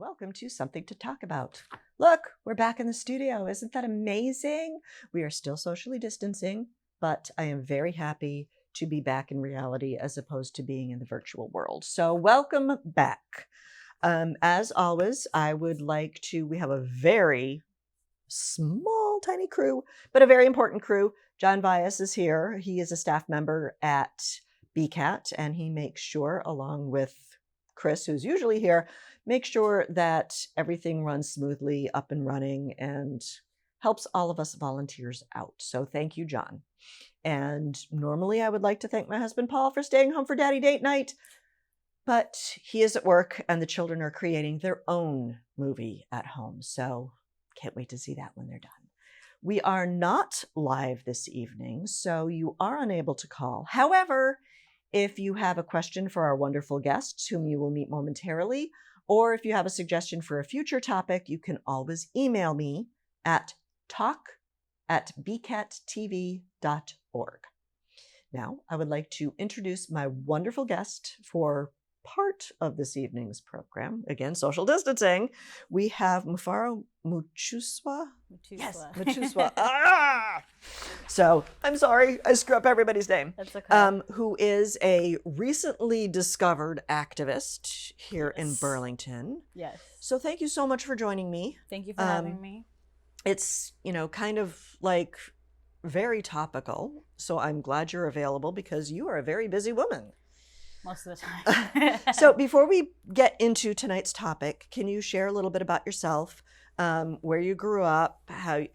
welcome to Something to Talk About. Look, we're back in the studio. Isn't that amazing? We are still socially distancing, but I am very happy to be back in reality as opposed to being in the virtual world. So welcome back. As always, I would like to, we have a very small, tiny crew, but a very important crew. John Vias is here. He is a staff member at BCAT, and he makes sure, along with Chris, who's usually here, make sure that everything runs smoothly, up and running, and helps all of us volunteers out. So thank you, John. And normally I would like to thank my husband, Paul, for staying home for daddy date night, but he is at work and the children are creating their own movie at home. So can't wait to see that when they're done. We are not live this evening, so you are unable to call. However, if you have a question for our wonderful guests, whom you will meet momentarily, or if you have a suggestion for a future topic, you can always email me at talk@bcattv.org. Now, I would like to introduce my wonderful guest for part of this evening's program. Again, social distancing. We have Mufaro Mutuswa. Yes, Mutuswa. So I'm sorry, I screw up everybody's name. That's okay. Who is a recently discovered activist here in Burlington. Yes. So thank you so much for joining me. Thank you for having me. It's, kind of like very topical. So I'm glad you're available because you are a very busy woman. Most of the time. So before we get into tonight's topic, can you share a little bit about yourself, where you grew up, how you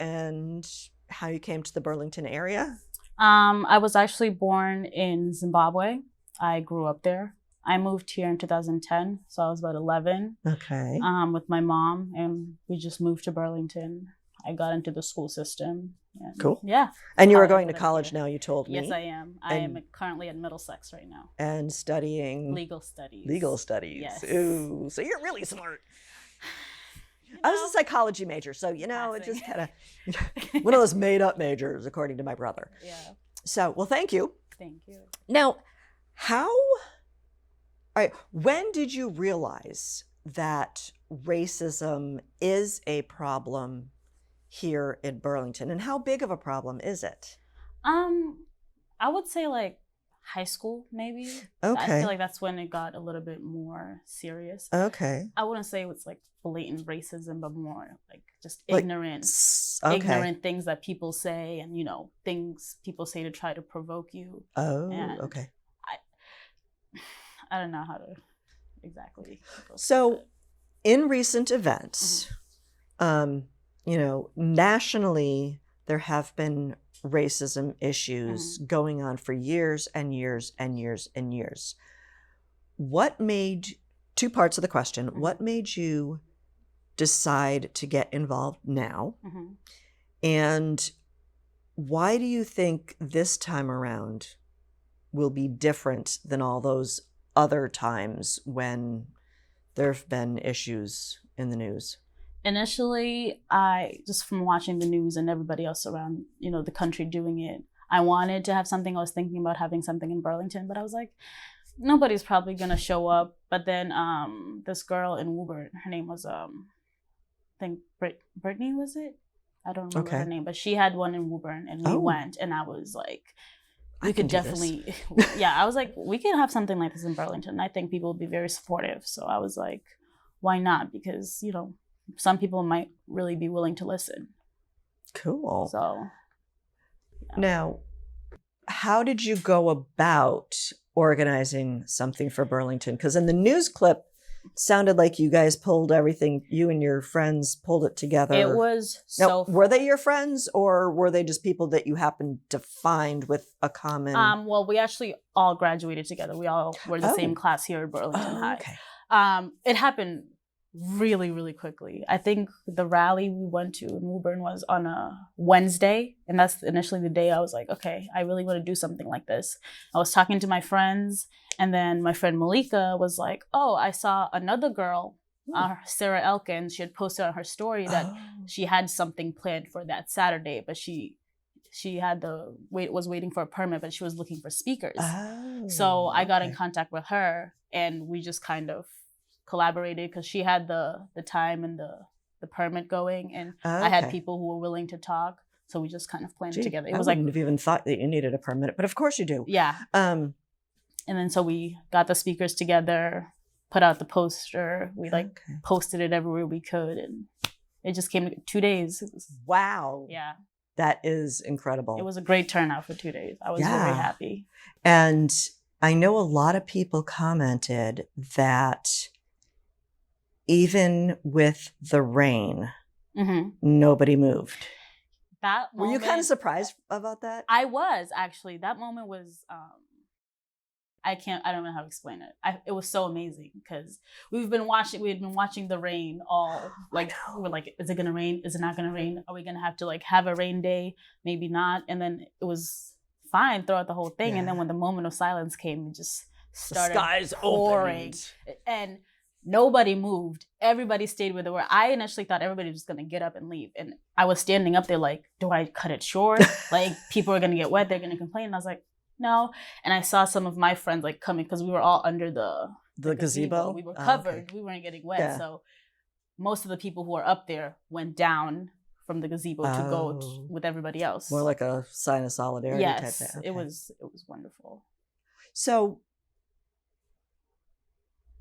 came to the Burlington area? I was actually born in Zimbabwe. I grew up there. I moved here in 2010, so I was about 11. Okay. With my mom, and we just moved to Burlington. I got into the school system. Cool. Yeah. And you are going to college now, you told me. Yes, I am. I am currently at Middlesex right now. And studying? Legal studies. Legal studies. Yes. Ooh, so you're really smart. I was a psychology major, so, it just kind of one of those made up majors, according to my brother. Yeah. So, well, thank you. Thank you. Now, when did you realize that racism is a problem here in Burlington, and how big of a problem is it? I would say like high school, maybe. Okay. I feel like that's when it got a little bit more serious. Okay. I wouldn't say it was like blatant racism, but more like just Like, ignorant things that people say, and things people say to try to provoke you. Oh, And okay. I don't know how to exactly. So, in recent events, nationally, there have been racism issues going on for years and years and years and years. Two parts of the question, what made you decide to get involved now? And why do you think this time around will be different than all those other times when there have been issues in the news? Initially, I just from watching the news and everybody else around, the country doing it, I wanted to have something. I was thinking about having something in Burlington, but I was like, nobody's probably gonna show up. But then this girl in Woburn, her name was I think Brittany, was it? I don't remember her name, but she had one in Woburn, and we went, and I was like, we could definitely, I was like, we could have something like this in Burlington. I think people would be very supportive. So I was like, why not? Because some people might really be willing to listen. Cool. So, Now, how did you go about organizing something for Burlington? Because in the news clip, it sounded like you guys pulled everything, you and your friends pulled it together. It was now, were they your friends, or were they just people that you happened to find with a common? Well, we actually all graduated together. We all were the same class here at Burlington High. Okay. It happened really, really quickly. I think the rally we went to in Woburn was on a Wednesday, and that's initially the day I was like, okay, I really want to do something like this. I was talking to my friends, and then my friend Malika was like, oh, I saw another girl, Sarah Elkins. She had posted on her story that she had something planned for that Saturday, but she had was waiting for a permit, but she was looking for speakers. So I got in contact with her, and we just kind of collaborated because she had the time and the permit going, and I had people who were willing to talk. So we just kind of planned it together. It was wouldn't have even thought that you needed a permit, but of course you do. Yeah. And then so we got the speakers together, put out the poster. We posted it everywhere we could, and it just came in 2 days. Wow. Yeah. That is incredible. It was a great turnout for 2 days. I was very happy. And I know a lot of people commented that even with the rain, nobody moved. That moment, were you kind of surprised about that? I was, actually. That moment was, I don't know how to explain it. It was so amazing because we had been watching the rain all, like, we're like, is it going to rain? Is it not going to rain? Are we going to have to have a rain day? Maybe not. And then it was fine throughout the whole thing. Yeah. And then when the moment of silence came, it just started pouring. And nobody moved. Everybody stayed where they were. I initially thought everybody was going to get up and leave. And I was standing up there like, do I cut it short? People are going to get wet. They're going to complain. And I was like, no. And I saw some of my friends coming because we were all under the gazebo. We were covered. We weren't getting wet. Yeah. So most of the people who were up there went down from the gazebo to go with everybody else. More like a sign of solidarity type thing. Yes, it was wonderful. So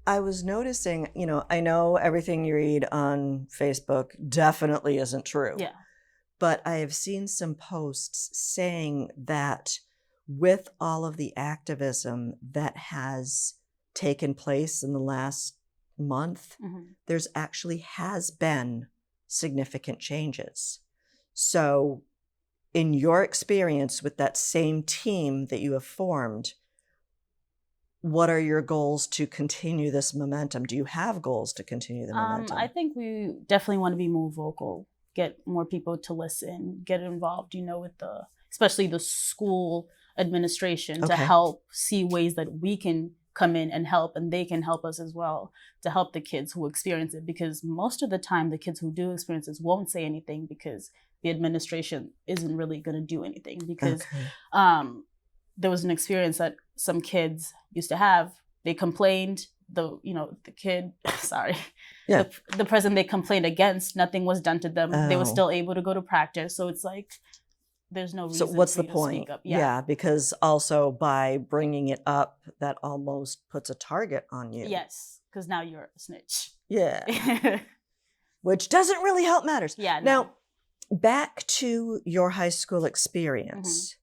I was noticing, I know everything you read on Facebook definitely isn't true. Yeah. But I have seen some posts saying that with all of the activism that has taken place in the last month, there's actually has been significant changes. So in your experience with that same team that you have formed, what are your goals to continue this momentum? Do you have goals to continue the momentum? I think we definitely want to be more vocal, get more people to listen, get involved, with especially the school administration to help see ways that we can come in and help, and they can help us as well to help the kids who experience it. Because most of the time, the kids who do experience this won't say anything because the administration isn't really going to do anything. Because there was an experience that some kids used to have. They complained, the kid, sorry, the person they complained against, nothing was done to them. They were still able to go to practice. So it's there's no reason. So what's for the you point? To speak up. Yeah, because also by bringing it up, that almost puts a target on you. Yes, because now you're a snitch. Yeah. Which doesn't really help matters. Yeah. Now, back to your high school experience.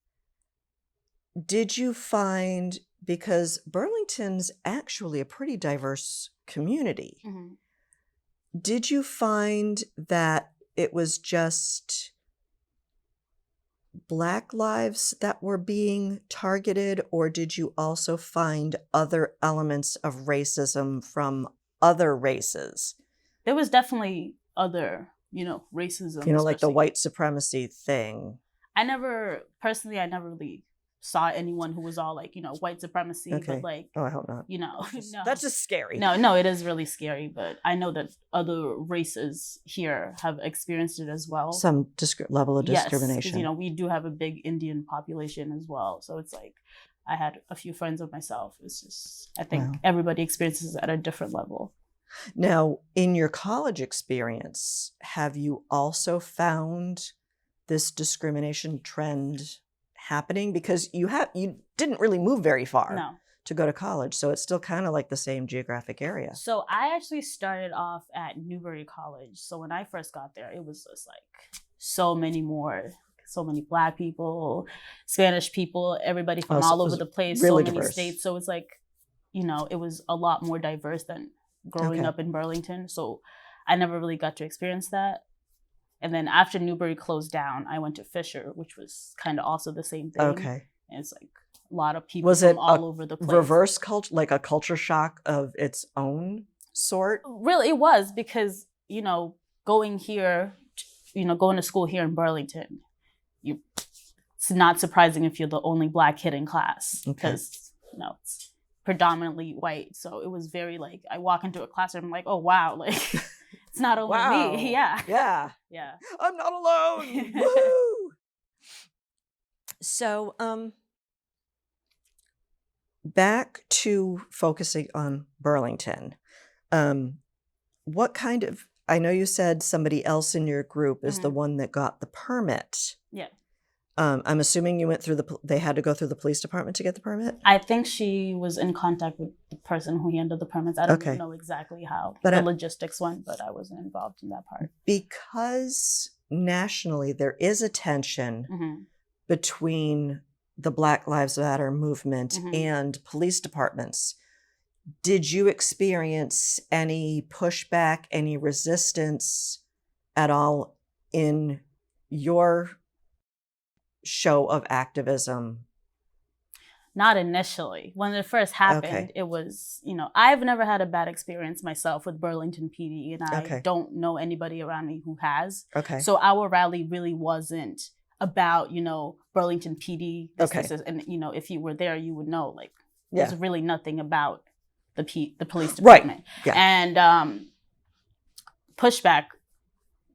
Did you find, because Burlington's actually a pretty diverse community, did you find that it was just Black lives that were being targeted, or did you also find other elements of racism from other races? There was definitely other, racism. Like the white supremacy thing. I never really saw anyone who was all white supremacy, but oh, I hope not. No. That's just scary. No, it is really scary, but I know that other races here have experienced it as well. Some level of discrimination. Yes, we do have a big Indian population as well. So it's I had a few friends of myself. It's just, I think everybody experiences it at a different level. Now, in your college experience, have you also found this discrimination trend happening? Because you didn't really move very far to go to college, so it's still kind of like the same geographic area. So I actually started off at Newbury College. So when I first got there, it was just so many Black people, Spanish people, everybody from all over the place, really so many diverse. States. So it's it was a lot more diverse than growing up in Burlington. So I never really got to experience that. And then after Newbury closed down, I went to Fisher, which was kind of also the same thing. Okay. And it's a lot of people from all over the place. Was it reverse culture, like a culture shock of its own sort? Really, it was, because, going to school here in Burlington, it's not surprising if you're the only Black kid in class, because, it's predominantly white. So it was very I walk into a classroom, I'm like, oh, wow, it's not only me. Yeah. Yeah. I'm not alone. Woo! So, back to focusing on Burlington. What kind of, I know you said somebody else in your group is the Mhm. one that got the permit. Yeah. I'm assuming you went through they had to go through the police department to get the permit? I think she was in contact with the person who handled the permits. I don't Okay. know exactly how But the logistics went, but I wasn't involved in that part. because nationally there is a tension Mhm. between the Black Lives Matter movement Mhm. and police departments, did you experience any pushback, any resistance at all in your show of activism? Not initially. When it first happened, Okay. it was, I've never had a bad experience myself with Burlington PD, and I Okay. don't know anybody around me who has. Okay. So our rally really wasn't about, Burlington PD. Okay. And, if you were there, you would know, like, Yeah. there's really nothing about the police Right. department. Yeah. And pushback,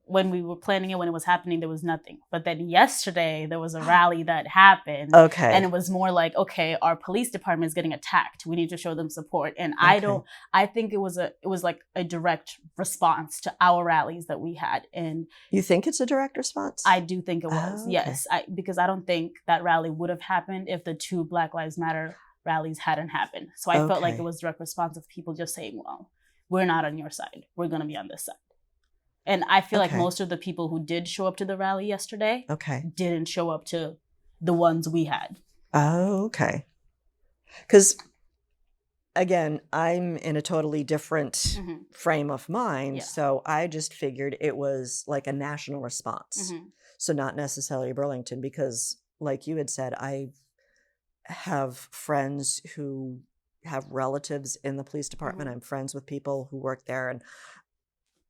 when we were planning it, when it was happening, there was nothing. But then yesterday, there was a rally that happened. Okay. And it was more like, okay, our police department is getting attacked. We need to show them support. And Okay. I think it was like a direct response to our rallies that we had. And You think it's a direct response? I do think it was, okay. yes. because I don't think that rally would have happened if the 2 Black Lives Matter rallies hadn't happened. So I felt like Okay. it was direct response of people just saying, well, we're not on your side. We're going to be on this side. And I feel like Okay. most of the people who did show up to the rally yesterday Okay. didn't show up to the ones we had. Okay. Because, again, I'm in a totally different Mhm. frame of mind. Yeah. So I just figured it was like a national response. Mhm. So not necessarily Burlington, because like you had said, I have friends who have relatives in the police department. Mhm. I'm friends with people who work there, and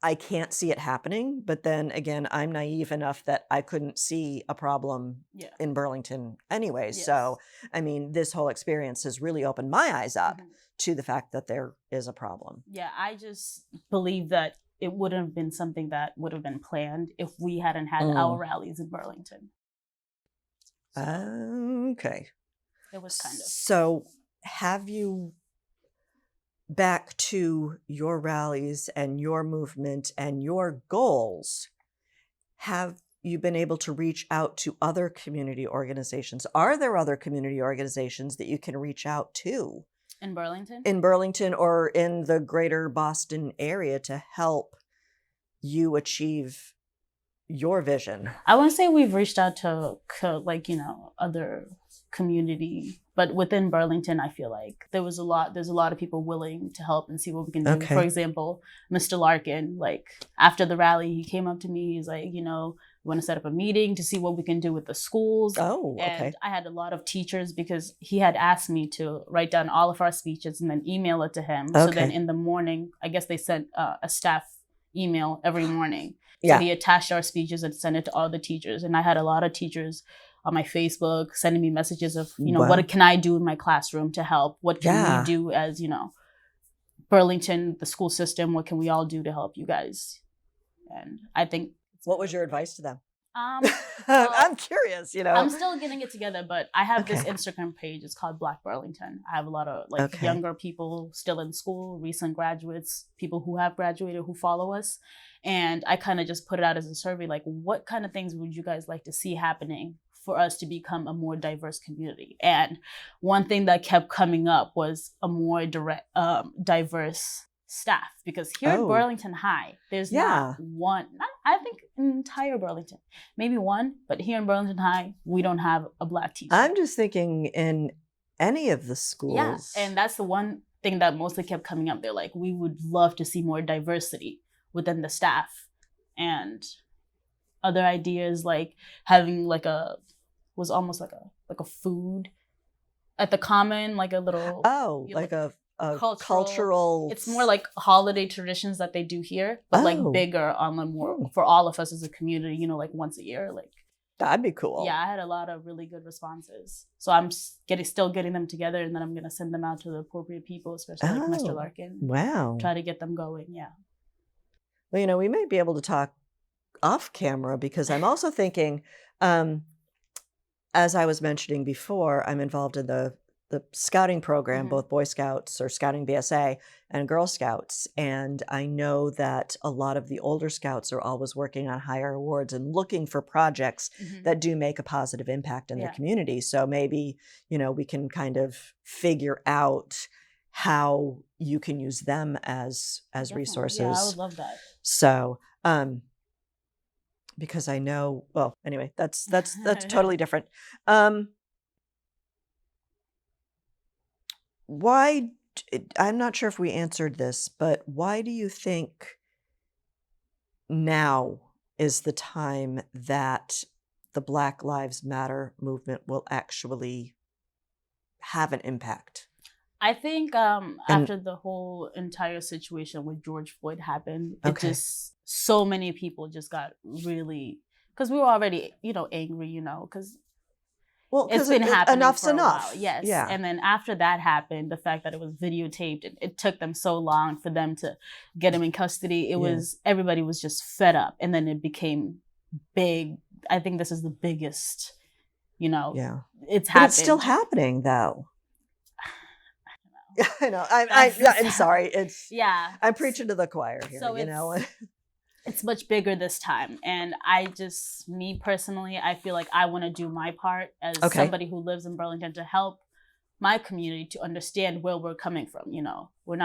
I can't see it happening. But then again, I'm naive enough that I couldn't see a problem Yeah. in Burlington anyway. Yes. So, I mean, this whole experience has really opened my eyes up Mhm. to the fact that there is a problem. Yeah, I just believe that it wouldn't have been something that would have been planned if we hadn't had our rallies in Burlington. Okay. It was kind of. So, have you, back to your rallies and your movement and your goals, have you been able to reach out to other community organizations? Are there other community organizations that you can reach out to In Burlington? in Burlington or in the greater Boston area to help you achieve your vision? I wouldn't say we've reached out to other community, but within Burlington, I feel like there's a lot of people willing to help and see what we can do. Okay. For example, Mr. Larkin, like after the rally, he came up to me. He's like, we want to set up a meeting to see what we can do with the schools. Oh, okay. And I had a lot of teachers because he had asked me to write down all of our speeches and then email it to him. Okay. So then in the morning, I guess they sent a staff email every morning. So Yeah. he attached our speeches and sent it to all the teachers. And I had a lot of teachers on my Facebook sending me messages of, Wow. what can I do in my classroom to help? What can Yeah. we do as, Burlington, the school system? What can we all do to help you guys? And I think. What was your advice to them? Well, I'm curious, I'm still getting it together, but I have this Okay. Instagram page. It's called Black Burlington. I have a lot of Okay. younger people still in school, recent graduates, people who have graduated who follow us. And I kind of just put it out as a survey, like, what kind of things would you guys like to see happening for us to become a more diverse community? And one thing that kept coming up was a more diverse staff, because here at Burlington High, there's not one, I think in entire Burlington, maybe one, but here in Burlington High, we don't have a Black teacher. I'm just thinking in any of the schools. Yeah, and that's the one thing that mostly kept coming up. They're like, we would love to see more diversity within the staff. And other ideas like having was almost like a food at the common, like a little like a cultural. It's more like holiday traditions that they do here, but like bigger on the more for all of us as a community, like once a year. Like that'd be cool. Yeah, I had a lot of really good responses. So I'm still getting them together, and then I'm gonna send them out to the appropriate people, especially like Mr. Larkin. Wow. Try to get them going. Yeah. Well, we may be able to talk off camera, because I'm also thinking, as I was mentioning before, I'm involved in the the scouting program, Mhm. both Boy Scouts or Scouting BSA and Girl Scouts. And I know that a lot of the older scouts are always working on higher awards and looking for projects Mhm. that do make a positive impact in their Yeah. community. So maybe, we can kind of figure out how you can use them as Definitely. Yeah, I would resources. love that. So, because I know, well, anyway, that's totally different. Um, Why I'm not sure if we answered this, but why do you think now is the time that the Black Lives Matter movement will actually have an impact? I think And after the whole entire situation with George Floyd happened, it okay. just so many people just got really, because we were already angry, because Well, it's because been happening enough's for a while. enough. Yes, Yeah. and then after that happened, the fact that it was videotaped, it took them so long for them to get him in custody. It Yeah. was everybody was just fed up, and then it became big. I think this is the biggest. Yeah. It's But it's still happened. happening though. I know. I'm So, sorry. It's yeah. I'm preaching to the choir here, So it's much bigger this time, and me personally, I feel like I want to do my part as Okay. somebody who lives in Burlington to help my community to understand where we're coming from. We're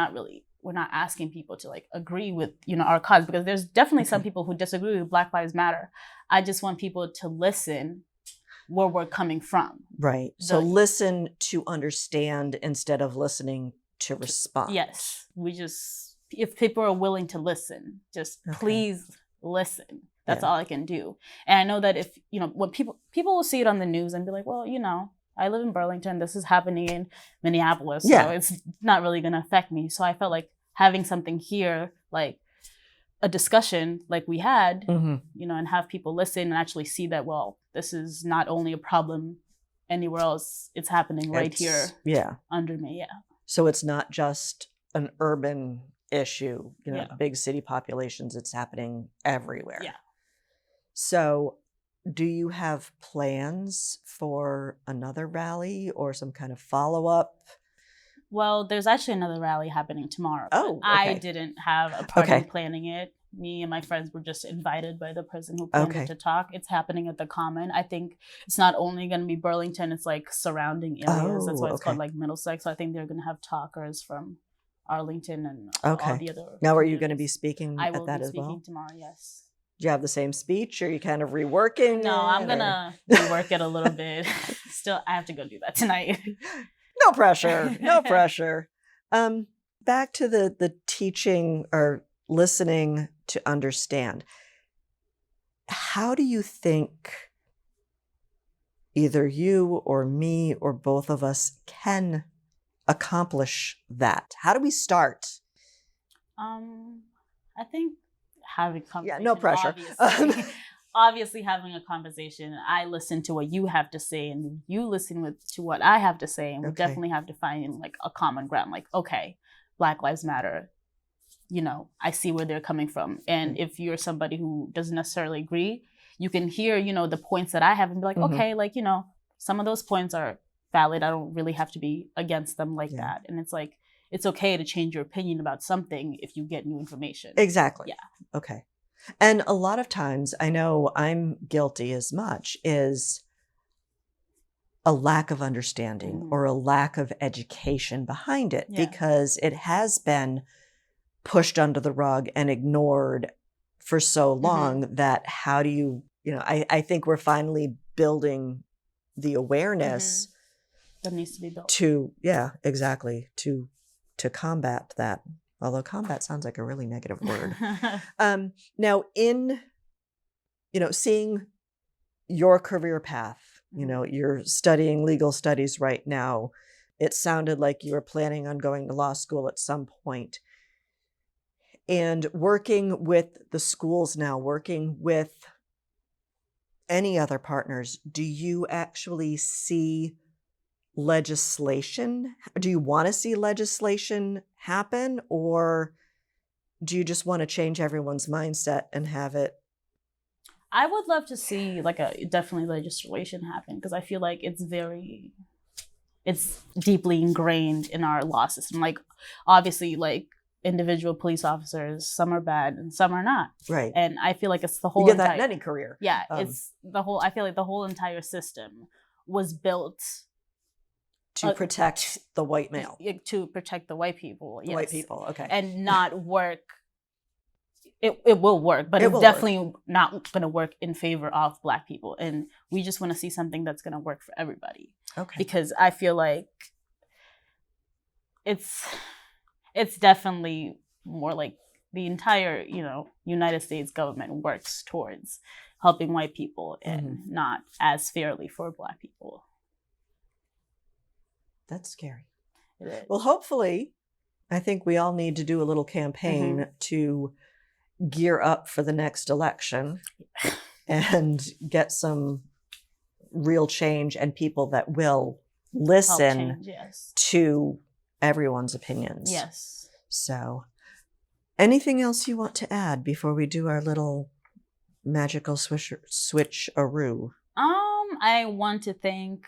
not asking people to like agree with our cause, because there's definitely some Okay. people who disagree with Black Lives Matter. I just want people to listen where we're coming from. Right. So listen to understand instead of listening to respond. Yes. If people are willing to listen, just please listen. That's all I can do. And I know that if, when people will see it on the news and be like, well, I live in Burlington. This is happening in Minneapolis. So it's not really going to affect me. So I felt like having something here, like a discussion like we had, and have people listen and actually see that, well, this is not only a problem anywhere else, it's happening right here under me. Yeah. So it's not just an urban issue, big city populations, it's happening everywhere. Yeah. So do you have plans for another rally or some kind of follow-up? Well, there's actually another rally happening tomorrow. Oh, okay. I didn't have a part in planning it. Me and my friends were just invited by the person who planned it to talk. It's happening at the Common. I think it's not only going to be Burlington, it's like surrounding areas. That's why it's called like Middlesex. So I think they're going to have talkers from Arlington and all the other. Now, are you going to be speaking I at will that be as well? speaking tomorrow, yes. Do you have the same speech, or are you kind of reworking No, I'm going to rework it a little bit. Still, I have to go do that tonight. No pressure. No pressure. Back to the teaching or listening to understand. How do you think either you or me or both of us can accomplish that? How do we start? I think having conversation. Yeah, no pressure. Obviously having a conversation. I listen to what you have to say, and you listen to what I have to say, and we definitely have to find like a common ground. Like, okay, Black Lives Matter. I see where they're coming from, and if you're somebody who doesn't necessarily agree, you can hear the points that I have and be like, okay, like some of those points are valid. I don't really have to be against them like that, and it's like it's okay to change your opinion about something if you get new information. Exactly. Yeah. Okay. And a lot of times, I know I'm guilty as much, is a lack of understanding or a lack of education behind it, because it has been pushed under the rug and ignored for so long that how do you, I think we're finally building the awareness that needs to be built to combat that. Although combat sounds like a really negative word. Now, in, seeing your career path, you're studying legal studies right now. It sounded like you were planning on going to law school at some point. And working with the schools now, working with any other partners, do you actually see legislation? Do you want to see legislation happen, or do you just want to change everyone's mindset and have it? I would love to see like definitely legislation happen, because I feel like it's very it's deeply ingrained in our law system. Like, obviously, like individual police officers, some are bad and some are not. Right. And I feel like it's the You whole get that in any career. Yeah, it's the whole. I feel like the whole entire system was built to protect the white male. To protect the white people. Yes. The white people. Okay. And not work. It will work, but it's definitely not going to work in favor of Black people. And we just want to see something that's going to work for everybody. Okay. Because I feel like it's definitely more like the entire, United States government works towards helping white people and not as fairly for Black people. That's scary. It is. Well, hopefully, I think we all need to do a little campaign to gear up for the next election and get some real change and people that will listen to everyone's opinions. Yes. So, anything else you want to add before we do our little magical switch-aroo? I want to thank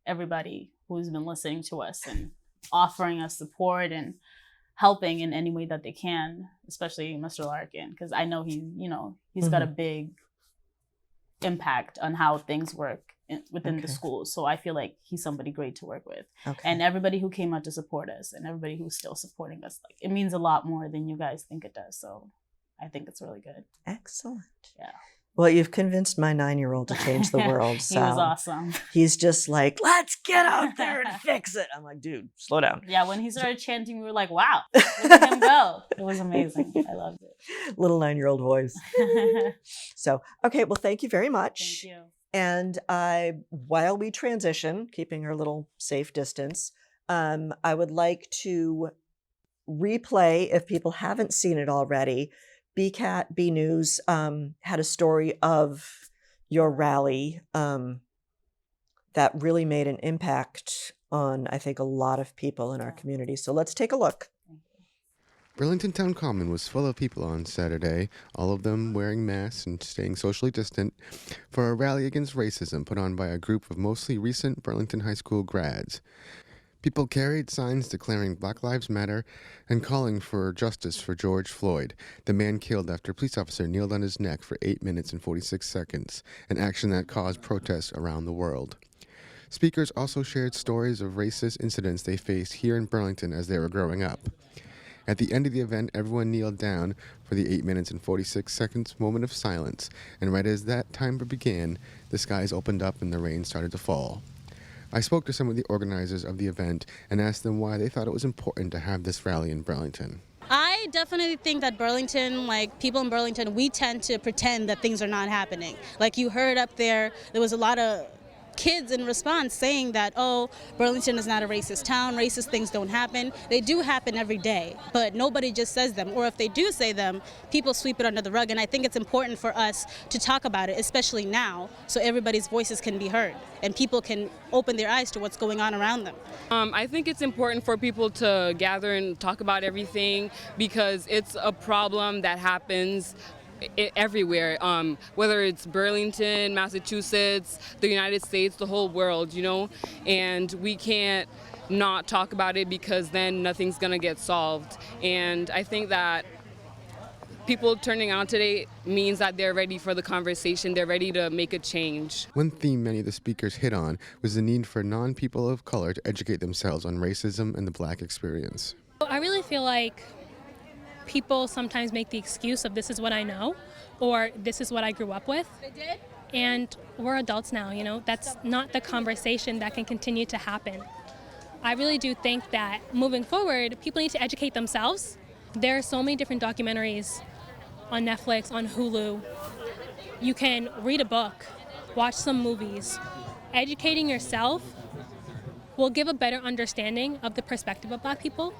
everybody who's been listening to us and offering us support and helping in any way that they can, especially Mr. Larkin, because I know he's got a big impact on how things work within the schools. So I feel like he's somebody great to work with. Okay. And everybody who came out to support us and everybody who's still supporting us, like, it means a lot more than you guys think it does. So I think it's really good. Excellent. Yeah. Well, you've convinced my 9-year-old to change the world. So he was awesome. He's just like, let's get out there and fix it. I'm like, dude, slow down. Yeah, when he started chanting, we were like, wow, look at him go. It was amazing. I loved it. Little 9-year-old voice. So, okay, well, thank you very much. Thank you. And while we transition, keeping our little safe distance, I would like to replay, if people haven't seen it already, BCAT, B News had a story of your rally that really made an impact on, I think, a lot of people in our community. So let's take a look. Burlington Town Common was full of people on Saturday, all of them wearing masks and staying socially distant, for a rally against racism put on by a group of mostly recent Burlington High School grads. People carried signs declaring Black Lives Matter and calling for justice for George Floyd, the man killed after a police officer kneeled on his neck for 8 minutes and 46 seconds, an action that caused protests around the world. Speakers also shared stories of racist incidents they faced here in Burlington as they were growing up. At the end of the event, everyone kneeled down for the 8 minutes and 46 seconds moment of silence, and right as that timer began, the skies opened up and the rain started to fall. I spoke to some of the organizers of the event and asked them why they thought it was important to have this rally in Burlington. I definitely think that Burlington, like people in Burlington, we tend to pretend that things are not happening. Like you heard up there was a lot of kids in response saying that, oh, Burlington is not a racist town, racist things don't happen. They do happen every day, but nobody just says them. Or if they do say them, people sweep it under the rug. And I think it's important for us to talk about it, especially now, so everybody's voices can be heard and people can open their eyes to what's going on around them. I think it's important for people to gather and talk about everything because it's a problem that happens everywhere, whether it's Burlington, Massachusetts, the United States, the whole world, and we can't not talk about it because then nothing's gonna get solved. And I think that people turning out today means that they're ready for the conversation, they're ready to make a change. One theme many of the speakers hit on was the need for non-people of color to educate themselves on racism and the Black experience. I really feel like people sometimes make the excuse of this is what I know or this is what I grew up with. And we're adults now, that's not the conversation that can continue to happen. I really do think that moving forward, people need to educate themselves. There are so many different documentaries on Netflix, on Hulu. You can read a book, watch some movies. Educating yourself will give a better understanding of the perspective of Black people.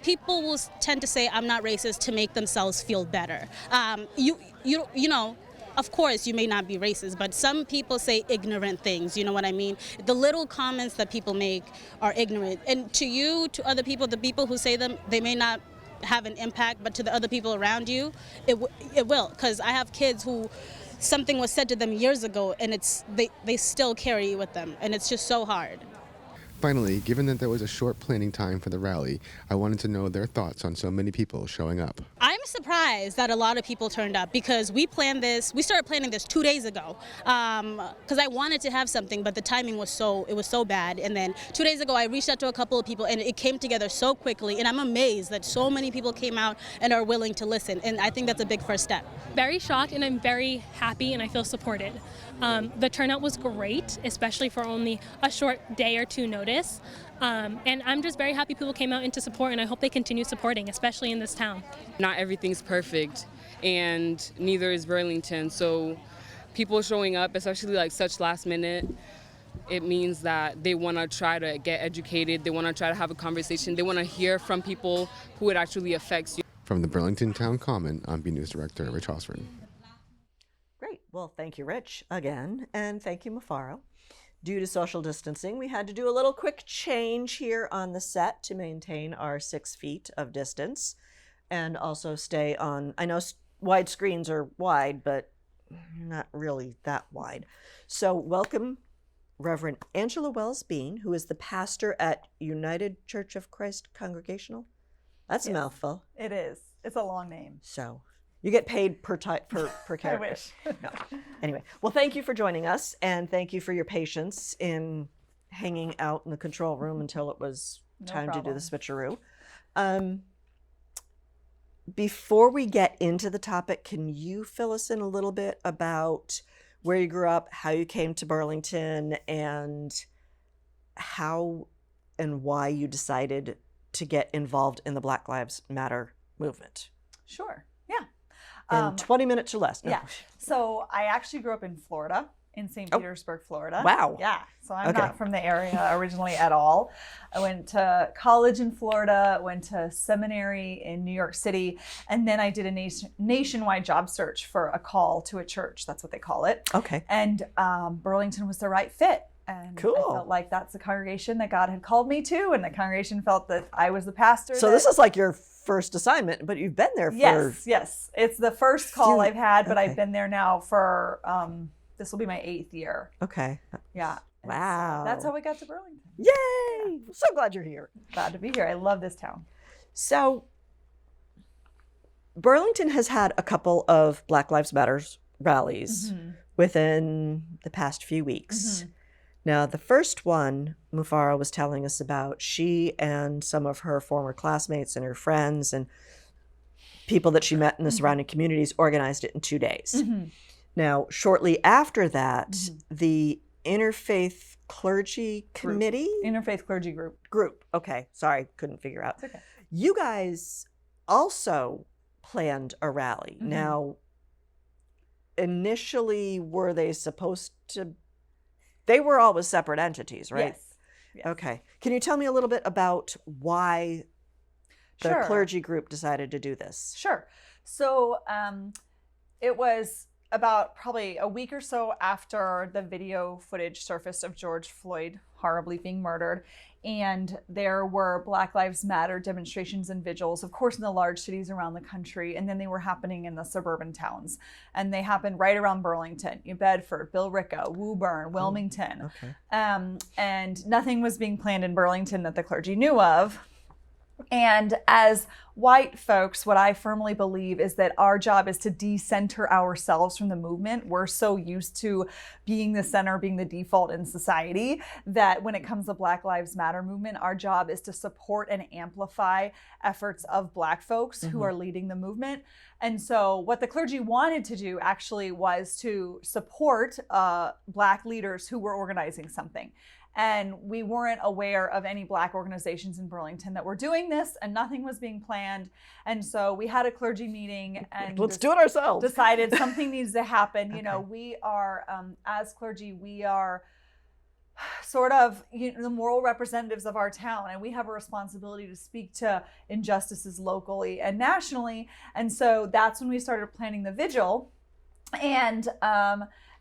People will tend to say, I'm not racist to make themselves feel better. Of course, you may not be racist, but some people say ignorant things, you know what I mean? The little comments that people make are ignorant. And to you, to other people, the people who say them, they may not have an impact, but to the other people around you, it will. Because I have kids who something was said to them years ago, and they still carry it with them, and it's just so hard. Finally, given that there was a short planning time for the rally, I wanted to know their thoughts on so many people showing up. I'm surprised that a lot of people turned up because we started planning this 2 days ago because I wanted to have something, but the timing was so bad. And then 2 days ago, I reached out to a couple of people and it came together so quickly. And I'm amazed that so many people came out and are willing to listen. And I think that's a big first step. Very shocked, and I'm very happy, and I feel supported. The turnout was great, especially for only a short day or two notice. And I'm just very happy people came out into support, and I hope they continue supporting, especially in this town. Not everything's perfect, and neither is Burlington. So people showing up, especially like such last minute, it means that they want to try to get educated. They want to try to have a conversation. They want to hear from people who it actually affects you. From the Burlington Town Common, I'm B News Director Rich Osford. Great. Well, thank you, Rich, again, and thank you, Mufaro. Due to social distancing, we had to do a little quick change here on the set to maintain our 6 feet of distance and also stay on, I know wide screens are wide, but not really that wide. So welcome Reverend Angela Wells-Bean, who is the pastor at United Church of Christ Congregational. That's a mouthful. It is. It's a long name. So you get paid per character. I wish. No. Anyway, well, thank you for joining us, and thank you for your patience in hanging out in the control room until it was time to do the switcheroo. Before we get into the topic, can you fill us in a little bit about where you grew up, how you came to Burlington, and how and why you decided to get involved in the Black Lives Matter movement? Sure. Yeah. In 20 minutes or less. No. Yeah. So I actually grew up in Florida, in St. Petersburg, Florida. Wow. Yeah. So I'm not from the area originally at all. I went to college in Florida, went to seminary in New York City, and then I did a nationwide job search for a call to a church. That's what they call it. Okay. And Burlington was the right fit. And cool. I felt like that's the congregation that God had called me to, and the congregation felt that I was the pastor. So this is like your first assignment, but you've been there for... Yes. It's the first call I've had, but I've been there now for, this will be my 8th year. Okay. Yeah. Wow. So that's how we got to Burlington. Yay! So glad you're here. Glad to be here. I love this town. So Burlington has had a couple of Black Lives Matter rallies within the past few weeks. Now, the first one, Mufaro was telling us about, she and some of her former classmates and her friends and people that she met in the surrounding communities organized it in 2 days. Now, shortly after that, the Interfaith Clergy Committee? Interfaith Clergy Group. Okay. Sorry, couldn't figure out. It's okay. You guys also planned a rally. Now, initially, were they supposed to... They were always separate entities, right? Yes. Okay. Can you tell me a little bit about why the clergy group decided to do this? Sure. So it was about probably a week or so after the video footage surfaced of George Floyd horribly being murdered. And there were Black Lives Matter demonstrations and vigils, of course, in the large cities around the country. And then they were happening in the suburban towns. And they happened right around Burlington, New Bedford, Billerica, Woburn, Wilmington. And nothing was being planned in Burlington that the clergy knew of. And as white folks, what I firmly believe is that our job is to decenter ourselves from the movement. We're so used to being the center, being the default in society, that when it comes to Black Lives Matter movement, our job is to support and amplify efforts of Black folks who are leading the movement. And so what the clergy wanted to do actually was to support Black leaders who were organizing something. And we weren't aware of any Black organizations in Burlington that were doing this, and nothing was being planned. And so we had a clergy meeting and let's do it ourselves. Decided something needs to happen. You know, we are, as clergy, we are sort of the moral representatives of our town, and we have a responsibility to speak to injustices locally and nationally. And so that's when we started planning the vigil. And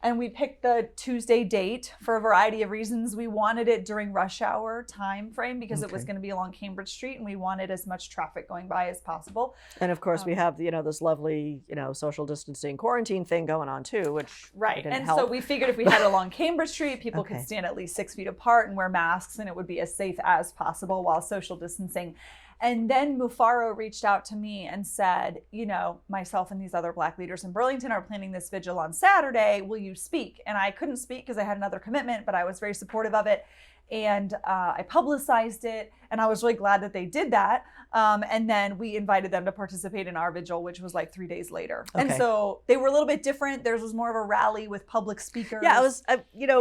And we picked the Tuesday date for a variety of reasons. We wanted it during rush hour time frame because it was going to be along Cambridge Street, and we wanted as much traffic going by as possible. And of course, we have this lovely social distancing quarantine thing going on too, which right. didn't And help. so we figured if we had it along Cambridge Street, people could stand at least 6 feet apart and wear masks, and it would be as safe as possible while social distancing. And then Mufaro reached out to me and said, myself and these other Black leaders in Burlington are planning this vigil on Saturday. Will you speak? And I couldn't speak because I had another commitment, but I was very supportive of it. And I publicized it, and I was really glad that they did that. And then we invited them to participate in our vigil, which was like 3 days later. Okay. And so they were a little bit different. Theirs was more of a rally with public speakers. Yeah,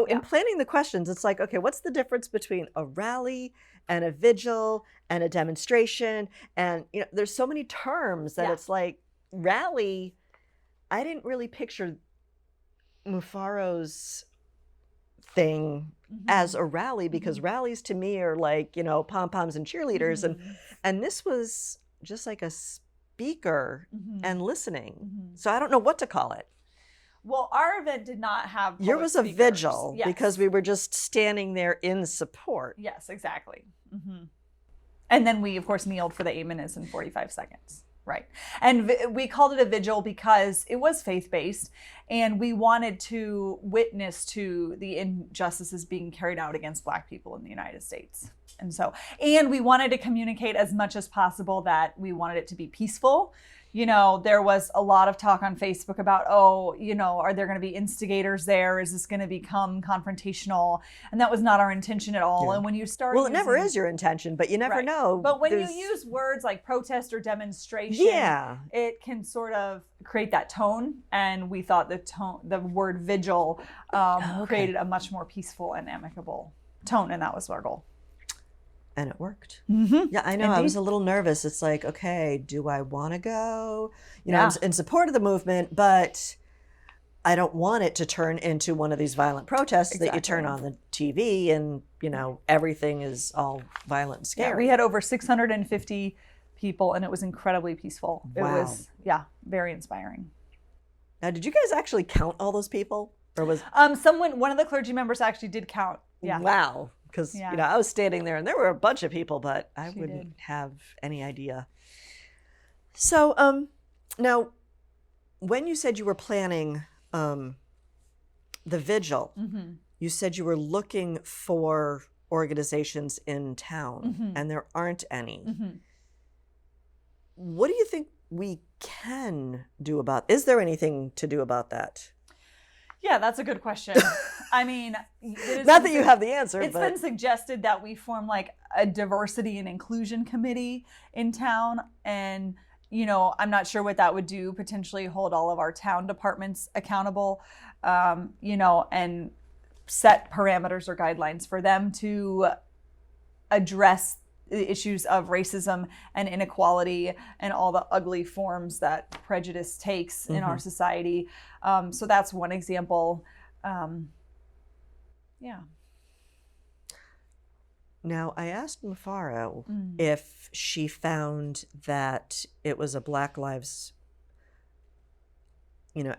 in planning the questions, it's like, okay, what's the difference between a rally and a vigil and a demonstration? And there's so many terms that it's like rally. I didn't really picture Mufaro's thing as a rally, because rallies to me are like pom-poms and cheerleaders, and this was just like a speaker and listening. So I don't know what to call it. Well, our event did not have yours was a vigil because we were just standing there in support. Yes, exactly. And then we of course kneeled for the 8 minutes and 45 seconds. Right. And we called it a vigil because it was faith-based, and we wanted to witness to the injustices being carried out against Black people in the United States. And we wanted to communicate as much as possible that we wanted it to be peaceful. There was a lot of talk on Facebook about, are there going to be instigators there? Is this going to become confrontational? And that was not our intention at all. Yeah. And when you start it never is your intention, but you never know. But when you use words like protest or demonstration, it can sort of create that tone. And we thought the word vigil created a much more peaceful and amicable tone. And that was our goal. And it worked. Yeah, I know. Indeed. I was a little nervous. It's like, okay, do I want to go? I'm in support of the movement, but I don't want it to turn into one of these violent protests that you turn on the TV and, everything is all violent and scary. Yeah, we had over 650 people, and it was incredibly peaceful. Wow. It was, very inspiring. Now, did you guys actually count all those people? Or was one of the clergy members actually did count. Yeah. Wow. Because, I was standing there and there were a bunch of people, but I wouldn't have any idea. So now, when you said you were planning the vigil, you said you were looking for organizations in town, and there aren't any. What do you think we can do about? Is there anything to do about that? Yeah, that's a good question. I mean, not that you have the answer. It's been suggested that we form like a diversity and inclusion committee in town. And, I'm not sure what that would do, potentially hold all of our town departments accountable, and set parameters or guidelines for them to address the issues of racism and inequality and all the ugly forms that prejudice takes in our society. So that's one example. Now, I asked Mufaro if she found that it was a Black Lives,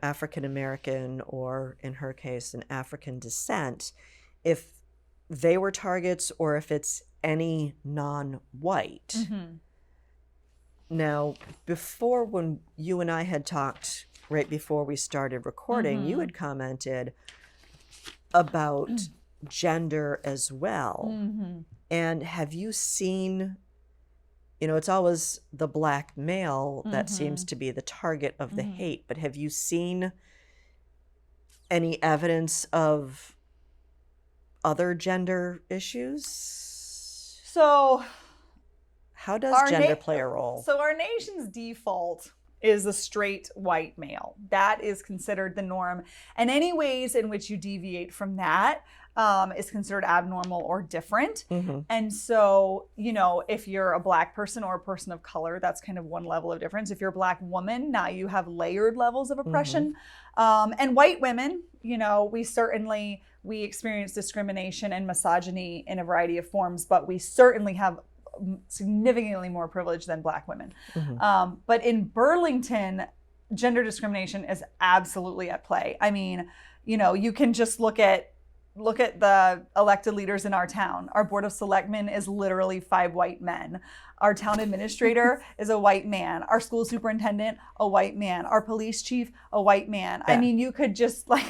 African American, or in her case, an African descent, if they were targets or if it's any non-white. Now, before, when you and I had talked right before we started recording, you had commented about gender as well. And have you seen, it's always the Black male that seems to be the target of the hate, but have you seen any evidence of other gender issues? So how does gender play a role? So our nation's default is the straight white male. That is considered the norm. And any ways in which you deviate from that is considered abnormal or different. And so, if you're a Black person or a person of color, that's kind of one level of difference. If you're a Black woman, now you have layered levels of oppression. And white women, we experience discrimination and misogyny in a variety of forms, but we certainly have significantly more privilege than Black women. But in Burlington, gender discrimination is absolutely at play. I mean, you can just look at the elected leaders in our town. Our board of selectmen is literally 5 white men. Our town administrator is a white man. Our school superintendent, a white man. Our police chief, a white man. Yeah. I mean, you could just like,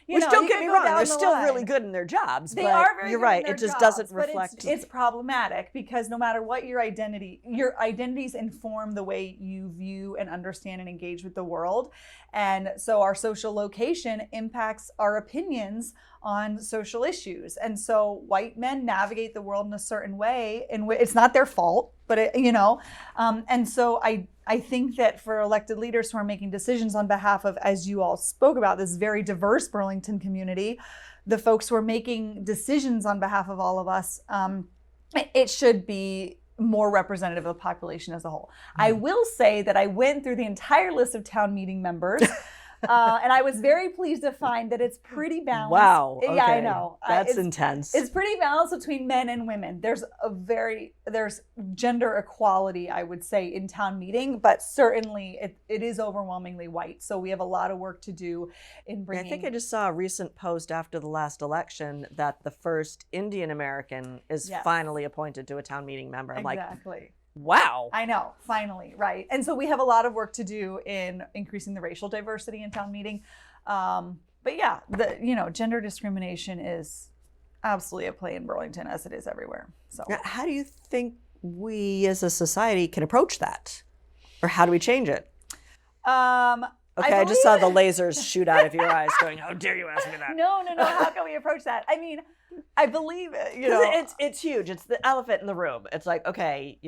Which, don't get me wrong, they're still line. really good in their jobs. They but are very you're good right. in their It just jobs, doesn't but reflect. It's problematic because no matter what your identities inform the way you view and understand and engage with the world. And so our social location impacts our opinions on social issues. And so white men navigate the world in a certain way, and it's not their fault, but and so I think that for elected leaders who are making decisions on behalf of, as you all spoke about, this very diverse Burlington community, the folks who are making decisions on behalf of all of us, it should be more representative of the population as a whole. I will say that I went through the entire list of town meeting members. And I was very pleased to find that it's pretty balanced. Wow. Okay. Yeah, I know. That's intense. It's pretty balanced between men and women. There's gender equality, I would say, in town meeting, but certainly it is overwhelmingly white. So we have a lot of work to do in bringing. I think I just saw a recent post after the last election that the first Indian American is finally appointed to a town meeting member. I'm exactly. Like, wow. I know, finally, right. And so we have a lot of work to do in increasing the racial diversity in town meeting. But yeah, gender discrimination is absolutely at play in Burlington as it is everywhere. So Now, how do you think we as a society can approach that? Or how do we change it? Okay, I just saw the lasers shoot out of your eyes going, how dare you ask me that? No. How can we approach that? I mean, I believe, it's huge. It's the elephant in the room. It's like, okay,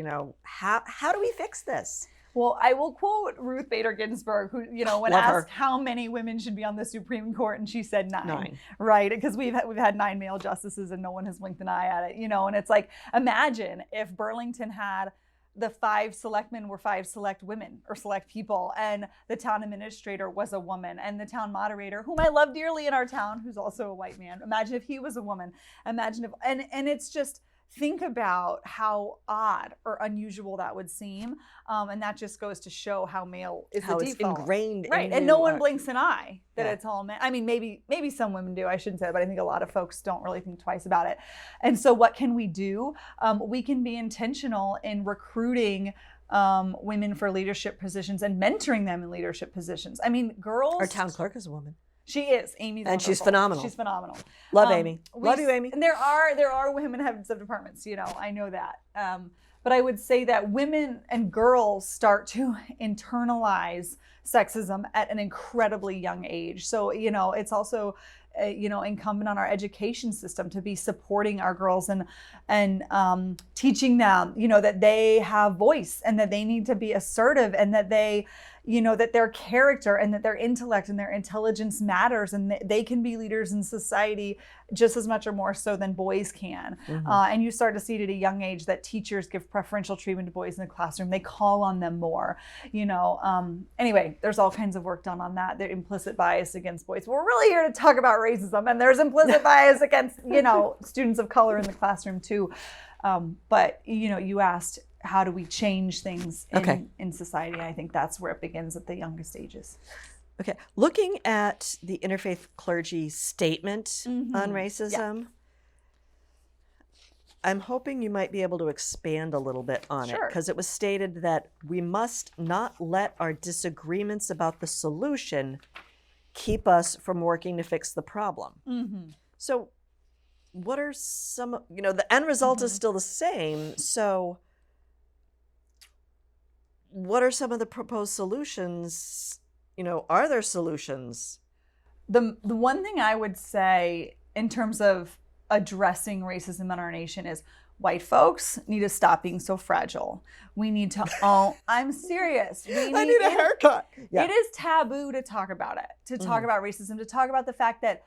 how do we fix this? Well, I will quote Ruth Bader Ginsburg, who, when Love asked her. how many women should be on the Supreme Court, and she said 9. 9. Right? Because we've had 9 male justices and no one has blinked an eye at it, and it's like, imagine if Burlington had the 5 selectmen were 5 select women or select people, and the town administrator was a woman, and the town moderator, whom I love dearly in our town, who's also a white man. Imagine if he was a woman. Imagine if, and it's just, think about how odd or unusual that would seem, and that just goes to show how male is How the it's default. ingrained Right, in and you. no one blinks an eye that Yeah. it's all men. I mean, maybe some women do. I shouldn't say that, but I think a lot of folks don't really think twice about it. And so, what can we do? We can be intentional in recruiting women for leadership positions and mentoring them in leadership positions. I mean, girls. Our town clerk is a woman. She is. Amy's And she's wonderful. phenomenal. She's phenomenal. Love Amy. We- Love you, Amy. And there are women heads of departments. I know that. But I would say that women and girls start to internalize sexism at an incredibly young age. So it's also incumbent on our education system to be supporting our girls and teaching them that they have voice and that they need to be assertive and that they that their character and that their intellect and their intelligence matters and that they can be leaders in society just as much or more so than boys can. Mm-hmm. And you start to see it at a young age that teachers give preferential treatment to boys in the classroom. They call on them more, Anyway, there's all kinds of work done on that. There's implicit bias against boys. We're really here to talk about racism, and there's implicit bias against, students of color in the classroom too. But, you asked, how do we change things in society? I think that's where it begins at the youngest ages. Okay. Looking at the interfaith clergy statement on racism, I'm hoping you might be able to expand a little bit on it, because it was stated that we must not let our disagreements about the solution keep us from working to fix the problem. Mm-hmm. So what are some, the end result is still the same. So what are some of the proposed solutions? Are there solutions? The one thing I would say in terms of addressing racism in our nation is white folks need to stop being so fragile. We need to own, I'm serious. I need a haircut. Yeah. It is taboo to talk about it, to talk about racism, to talk about the fact that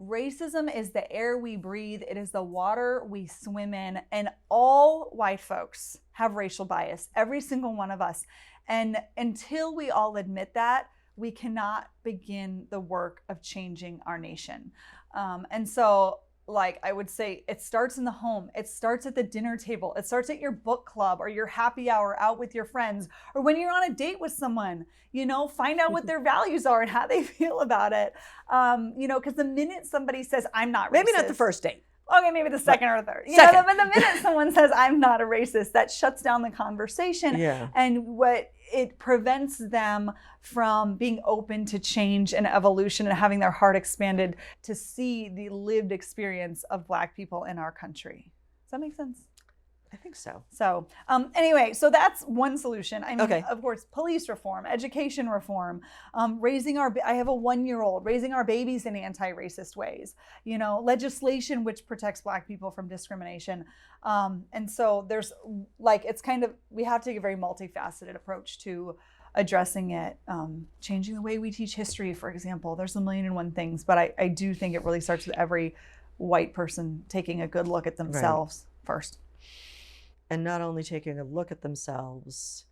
racism is the air we breathe. It is the water we swim in. And all white folks have racial bias, every single one of us. And until we all admit that, we cannot begin the work of changing our nation. And so like I would say it starts in the home. It starts at the dinner table. It starts at your book club or your happy hour out with your friends, or when you're on a date with someone, you know, find out what their values are and how they feel about it. You know, because the minute somebody says, I'm not racist. Maybe not the first date. Okay, maybe the second or third. You Second. know, but the minute someone says, I'm not a racist, that shuts down the conversation. Yeah. And what it prevents them from being open to change and evolution and having their heart expanded to see the lived experience of Black people in our country. Does that make sense? I think so. So anyway, so that's one solution. I mean, Okay. of course, police reform, education reform, I have a 1-year-old, raising our babies in anti-racist ways, you know, legislation which protects Black people from discrimination. And so there's like, it's kind of, we have to take a very multifaceted approach to addressing it, changing the way we teach history, for example. There's a million and one things, but I do think it really starts with every white person taking a good look at themselves first. And not only taking a look at themselves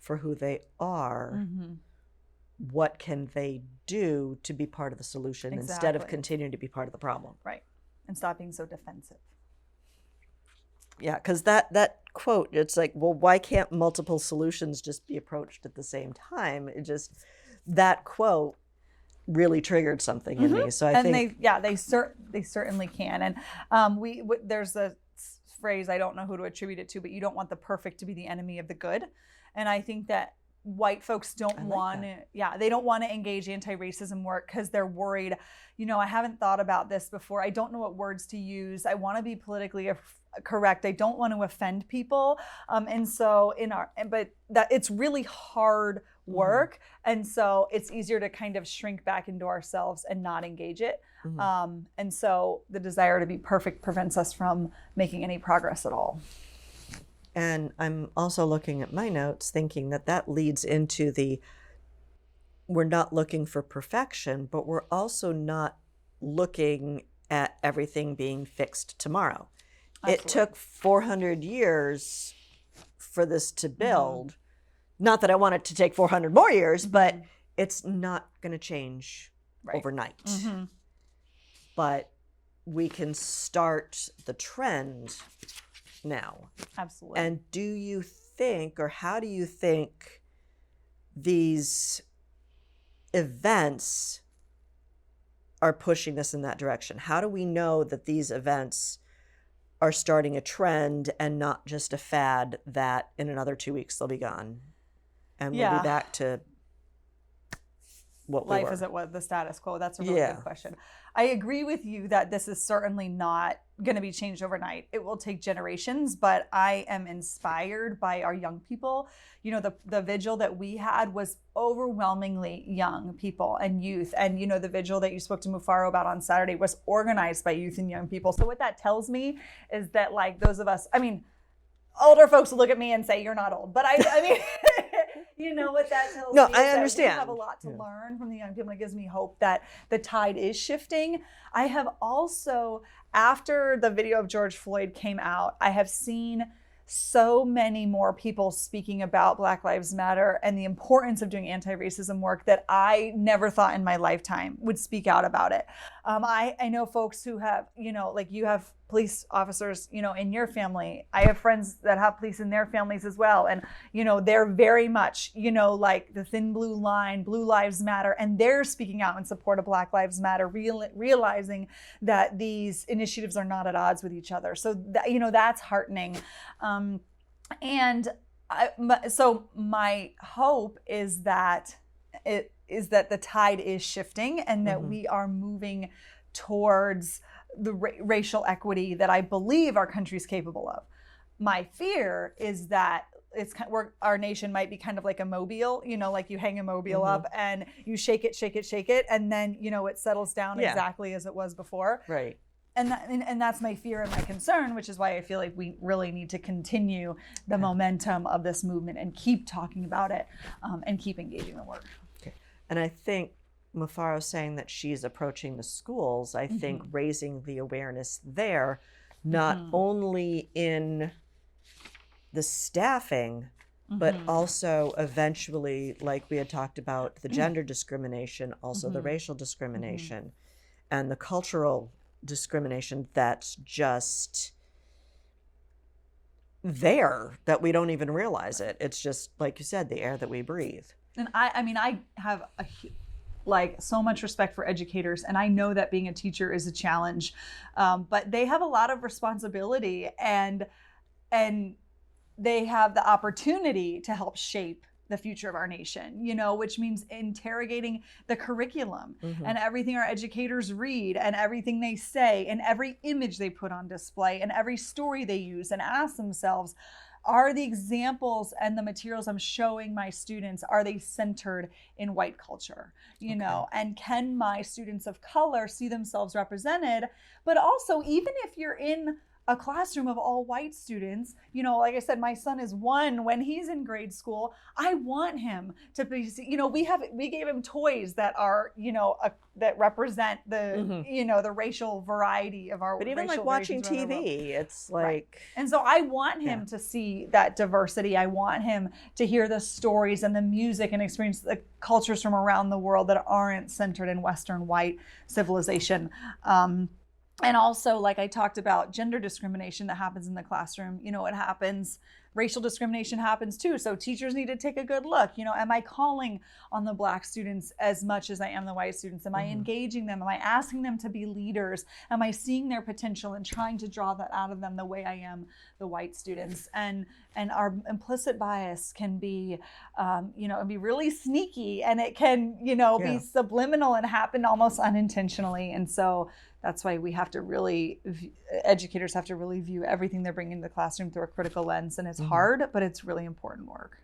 for who they are, what can they do to be part of the solution instead of Exactly. continuing to be part of the problem? Right. And stop being so defensive. Yeah, because that quote, it's like, well, why can't multiple solutions just be approached at the same time? It just, that quote really triggered something in me. So I think they certainly can. And there's a phrase, I don't know who to attribute it to, but you don't want the perfect to be the enemy of the good. And I think that white folks don't want to, they don't want to engage anti-racism work because they're worried, you know, I haven't thought about this before. I don't know what words to use. I want to be politically correct. I don't want to offend people. And so but that it's really hard work. And so it's easier to kind of shrink back into ourselves and not engage it. And so the desire to be perfect prevents us from making any progress at all. And I'm also looking at my notes thinking that leads into we're not looking for perfection, but we're also not looking at everything being fixed tomorrow. Absolutely. It took 400 years for this to build. Not that I want it to take 400 more years, but it's not going to change overnight. But we can start the trend now. Absolutely. And do you think, or how do you think these events are pushing us in that direction? How do we know that these events are starting a trend and not just a fad that in another 2 weeks they'll be gone and we'll be back to what life we were? is at the status quo? That's a really good question. I agree with you that this is certainly not going to be changed overnight. It will take generations, but I am inspired by our young people. You know, the vigil that we had was overwhelmingly young people and youth. And, you know, the vigil that you spoke to Mufaro about on Saturday was organized by youth and young people. So what that tells me is that, like, those of us, I mean, older folks will look at me and say, you're not old. But I mean, you know what that tells me? No, is I that understand. we have a lot to learn from the young people. It gives me hope that the tide is shifting. I have also, after the video of George Floyd came out, I have seen so many more people speaking about Black Lives Matter and the importance of doing anti-racism work that I never thought in my lifetime would speak out about it. I know folks who have, you know, like you have police officers, you know, in your family. I have friends that have police in their families as well. And, you know, they're very much, you know, like the thin blue line, Blue Lives Matter, and they're speaking out in support of Black Lives Matter, realizing that these initiatives are not at odds with each other. So, you know, that's heartening. So my hope is that the tide is shifting and that we are moving towards the racial equity that I believe our country is capable of. My fear is that our nation might be kind of like a mobile, you know, like you hang a mobile up and you shake it, and then, you know, it settles down exactly as it was before. Right. And that's my fear and my concern, which is why I feel like we really need to continue the momentum of this movement and keep talking about it and keep engaging the work. Okay. And I think Mufaro saying that she's approaching the schools, I think raising the awareness there, not only in the staffing, but also eventually, like we had talked about, the gender discrimination, also the racial discrimination, and the cultural discrimination that's just there, that we don't even realize it. It's just, like you said, the air that we breathe. And I mean, I have so much respect for educators, and I know that being a teacher is a challenge, but they have a lot of responsibility, and they have the opportunity to help shape the future of our nation, which means interrogating the curriculum and everything our educators read and everything they say and every image they put on display and every story they use, and ask themselves, are the examples and the materials I'm showing my students, are they centered in white culture? And can my students of color see themselves represented? But also, even if you're in a classroom of all white students, like I said, my son is 1. When he's in grade school, I want him to be, we gave him toys that are, that represent the, the racial variety of our. But even like watching TV, it's like. Right. And so I want him to see that diversity. I want him to hear the stories and the music and experience the cultures from around the world that aren't centered in Western white civilization. And also, like I talked about, gender discrimination that happens in the classroom, it happens. Racial discrimination happens too. So teachers need to take a good look. Am I calling on the Black students as much as I am the white students? Am I engaging them? Am I asking them to be leaders? Am I seeing their potential and trying to draw that out of them the way I am the white students? And our implicit bias can be, be really sneaky, and it can, be subliminal and happen almost unintentionally. And so that's why educators have to really view everything they're bringing to the classroom through a critical lens. And it's hard, but it's really important work.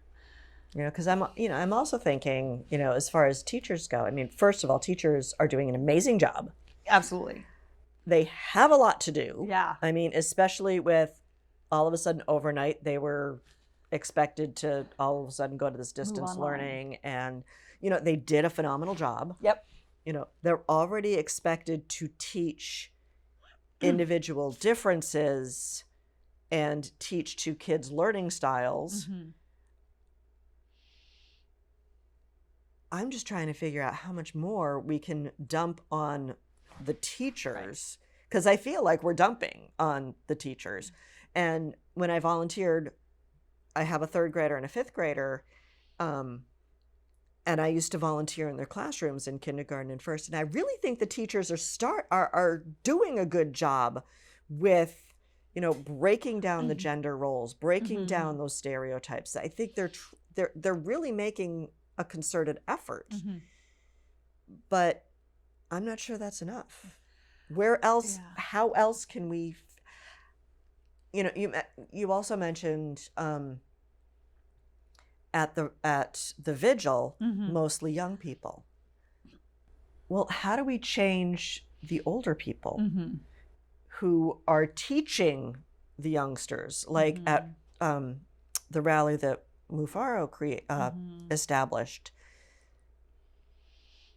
Because I'm also thinking, as far as teachers go, I mean, first of all, teachers are doing an amazing job. Absolutely. They have a lot to do. Yeah. I mean, especially with all of a sudden overnight, they were expected to all of a sudden go to this distance learning, and, they did a phenomenal job. Yep. They're already expected to teach individual differences and teach to kids' learning styles. I'm just trying to figure out how much more we can dump on the teachers, because I feel like we're dumping on the teachers. And when I volunteered, I have a 3rd grader and a 5th grader, and I used to volunteer in their classrooms in kindergarten and first. And I really think the teachers are doing a good job with, breaking down the gender roles, breaking down those stereotypes. I think they're really making a concerted effort. But I'm not sure that's enough. Where else? Yeah. How else can we? You also mentioned. At the vigil, mostly young people. Well, how do we change the older people who are teaching the youngsters? Like at the rally that Mufaro established,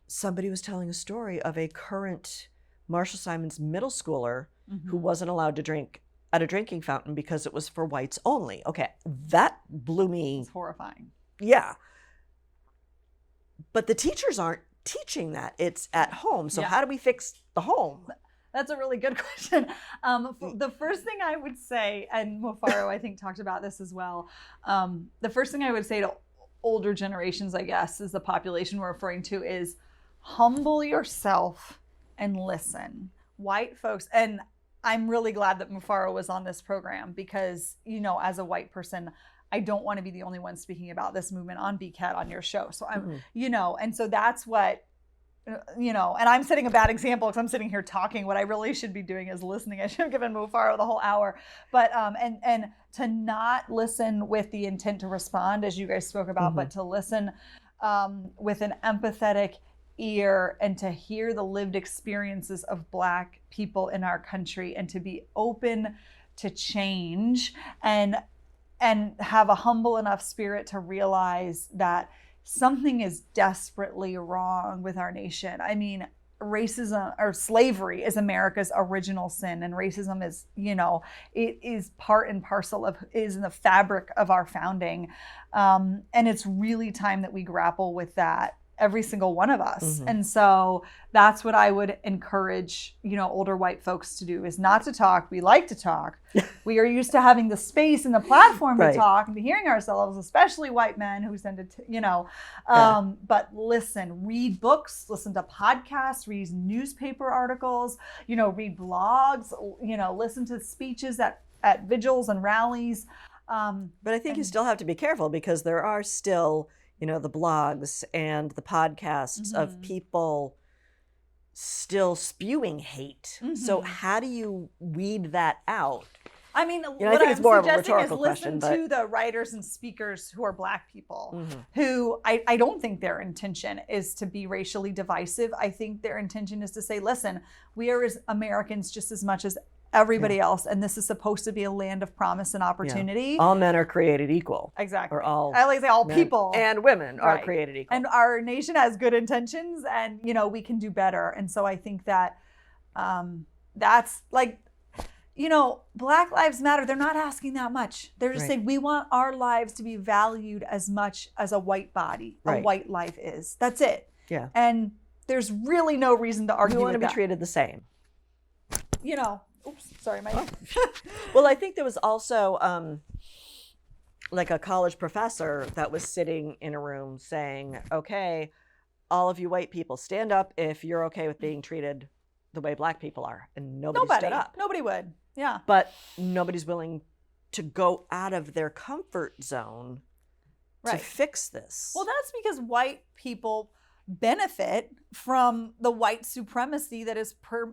somebody was telling a story of a current Marshall Simons middle schooler who wasn't allowed to drink at a drinking fountain because it was for whites only. Okay, that blew me. It's horrifying. Yeah. But the teachers aren't teaching that. It's at home. So how do we fix the home? That's a really good question. The first thing I would say, and Mufaro, I think, talked about this as well. The first thing I would say to older generations, I guess, is the population we're referring to, is humble yourself and listen. White folks, and I'm really glad that Mufaro was on this program, because, as a white person, I don't want to be the only one speaking about this movement on BCAT on your show. So I'm, and so that's what, and I'm setting a bad example because I'm sitting here talking. What I really should be doing is listening. I should have given Mufaro the whole hour, but, and to not listen with the intent to respond, as you guys spoke about, but to listen with an empathetic ear, and to hear the lived experiences of Black people in our country, and to be open to change, and have a humble enough spirit to realize that something is desperately wrong with our nation. I mean, racism or slavery is America's original sin, and racism is, it is part and parcel of, is in the fabric of our founding. And it's really time that we grapple with that every single one of us. And so that's what I would encourage, older white folks to do, is not to talk. We like to talk. We are used to having the space and the platform to talk and to hearing ourselves, especially white men who tend to, but listen, read books, listen to podcasts, read newspaper articles, read blogs, listen to speeches at vigils and rallies. But I think you still have to be careful, because there are still, the blogs and the podcasts of people still spewing hate. So how do you weed that out? I mean, I what think I'm it's more of a suggesting is rhetorical question, listen to the writers and speakers who are Black people, who I don't think their intention is to be racially divisive. I think their intention is to say, listen, we are as Americans just as much as everybody else, and this is supposed to be a land of promise and opportunity. All men are created equal. Exactly. Or all I like to say all men people and women are created equal. And our nation has good intentions, and we can do better. And so I think that that's like, Black Lives Matter. They're not asking that much. They're just saying we want our lives to be valued as much as a white body, a white life is. That's it. Yeah. And there's really no reason to argue. We want to with be treated the same. Oops, sorry, Mike. Well, I think there was also like a college professor that was sitting in a room saying, okay, all of you white people, stand up if you're okay with being treated the way Black people are. And nobody stood up. Nobody would. Yeah. But nobody's willing to go out of their comfort zone to fix this. Well, that's because white people benefit from the white supremacy that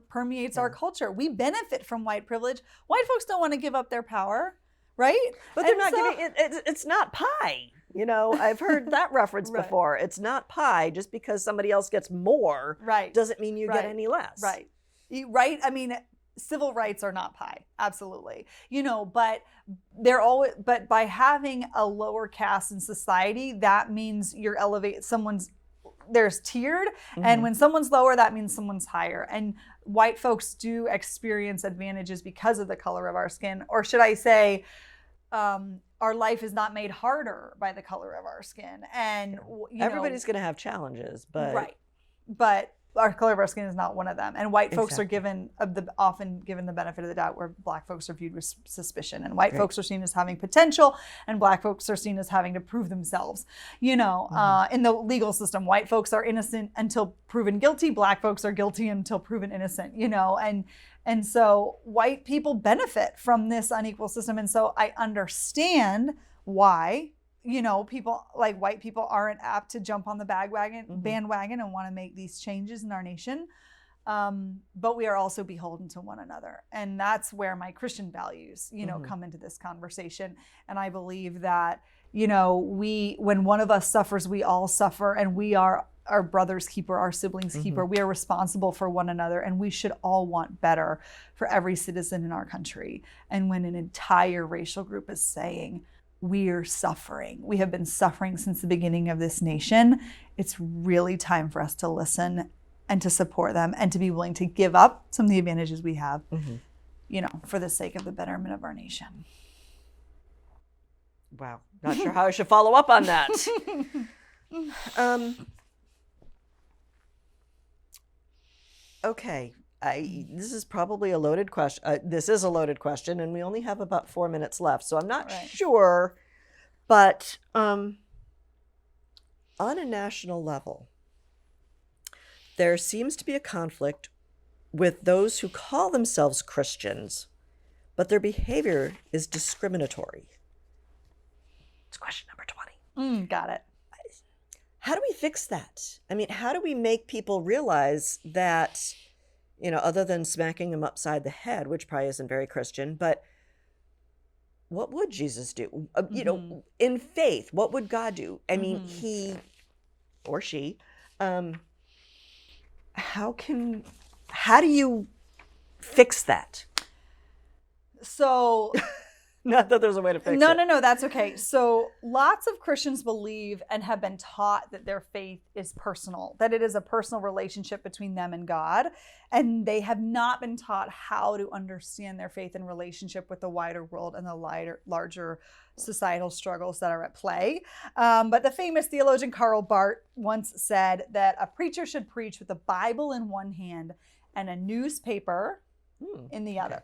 permeates our culture. We benefit from white privilege. White folks don't want to give up their power, right? But they're not giving it. It's not pie. I've heard that reference before. It's not pie. Just because somebody else gets more, doesn't mean you get any less. Right. Right. I mean, civil rights are not pie. Absolutely. But but by having a lower caste in society, that means you're there's tiered, and when someone's lower, that means someone's higher. And white folks do experience advantages because of the color of our skin, or should I say, our life is not made harder by the color of our skin. And everybody's going to have challenges, but but our color of our skin is not one of them. And white folks are often given the benefit of the doubt, where Black folks are viewed with suspicion, and white folks are seen as having potential, and Black folks are seen as having to prove themselves. In the legal system, white folks are innocent until proven guilty. Black folks are guilty until proven innocent. And so white people benefit from this unequal system. And so I understand why people like white people aren't apt to jump on the bandwagon and want to make these changes in our nation. But we are also beholden to one another. And that's where my Christian values, come into this conversation. And I believe that, when one of us suffers, we all suffer, and we are our brother's keeper, our siblings' keeper. We are responsible for one another, and we should all want better for every citizen in our country. And when an entire racial group is saying, we're suffering, we have been suffering since the beginning of this nation, it's really time for us to listen and to support them, and to be willing to give up some of the advantages we have, for the sake of the betterment of our nation. Wow. Not sure how I should follow up on that. Okay. This is probably a loaded question. This is a loaded question, and we only have about 4 minutes left, so I'm not sure. But on a national level, there seems to be a conflict with those who call themselves Christians, but their behavior is discriminatory. It's question number 20. Got it. How do we fix that? I mean, how do we make people realize that, other than smacking them upside the head, which probably isn't very Christian, but what would Jesus do? In faith, what would God do? I mean, he or she, how do you fix that? So Not that there's a way to fix it. No, that's okay. So lots of Christians believe and have been taught that their faith is personal, that it is a personal relationship between them and God. And they have not been taught how to understand their faith in relationship with the wider world and the larger societal struggles that are at play. But the famous theologian Karl Barth once said that a preacher should preach with the Bible in one hand and a newspaper in the other.